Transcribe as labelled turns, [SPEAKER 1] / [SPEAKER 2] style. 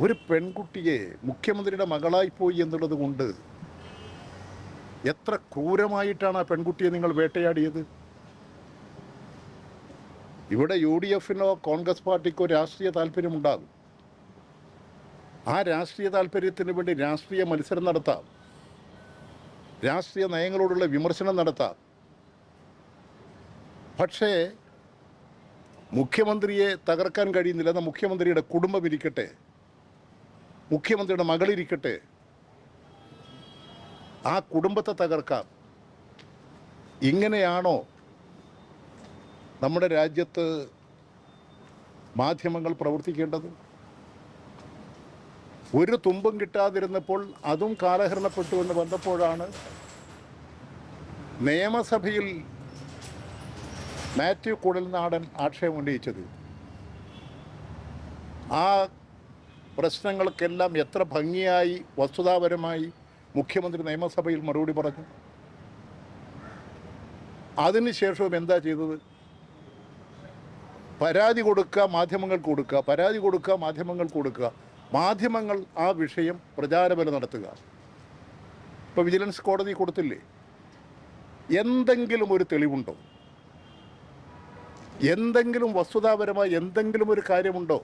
[SPEAKER 1] ഒരു പെൺകുട്ടിയെ മുഖ്യമന്ത്രിയുടെ മകളായിപ്പോയി എന്നുള്ളത് കൊണ്ട് എത്ര ക്രൂരമായിട്ടാണ് ആ പെൺകുട്ടിയെ നിങ്ങൾ വേട്ടയാടിയത്? ഇവിടെ UDFനോ കോൺഗ്രസ് പാർട്ടിക്കോ രാഷ്ട്രീയ താല്പര്യമുണ്ടാകും. ആ രാഷ്ട്രീയ താല്പര്യത്തിന് വേണ്ടി രാഷ്ട്രീയ മത്സരം നടത്താം, രാഷ്ട്രീയ നയങ്ങളോടുള്ള വിമർശനം നടത്താം. പക്ഷേ മുഖ്യമന്ത്രിയെ തകർക്കാൻ കഴിയുന്നില്ല. എന്നാൽ മുഖ്യമന്ത്രിയുടെ കുടുംബം ഇരിക്കട്ടെ, മുഖ്യമന്ത്രിയുടെ മകളിരിക്കട്ടെ, ആ കുടുംബത്തെ തകർക്കാം. ഇങ്ങനെയാണോ നമ്മുടെ രാജ്യത്ത് മാധ്യമങ്ങൾ പ്രവർത്തിക്കേണ്ടത്? ഒരു തുമ്പും കിട്ടാതിരുന്നപ്പോൾ അതും കാലഹരണപ്പെട്ടു എന്ന് വന്നപ്പോഴാണ് നിയമസഭയിൽ മാത്യു കുഴൽനാടൻ ആക്ഷേപം ഉന്നയിച്ചത്. ആ പ്രശ്നങ്ങൾക്കെല്ലാം എത്ര ഭംഗിയായി വസ്തുതാപരമായി മുഖ്യമന്ത്രി നിയമസഭയിൽ മറുപടി പറഞ്ഞു. അതിനുശേഷവും എന്താ ചെയ്തത്? പരാതി കൊടുക്കുക, മാധ്യമങ്ങൾക്ക് കൊടുക്കുക, പരാതി കൊടുക്കുക, മാധ്യമങ്ങൾക്ക് കൊടുക്കുക. മാധ്യമങ്ങൾ ആ വിഷയം പ്രചാരബലം നടത്തുക. ഇപ്പോൾ വിജിലൻസ് കോടതി കൊടുത്തില്ലേ? എന്തെങ്കിലും ഒരു തെളിവുണ്ടോ? എന്തെങ്കിലും വസ്തുതാപരമായി എന്തെങ്കിലും ഒരു കാര്യമുണ്ടോ?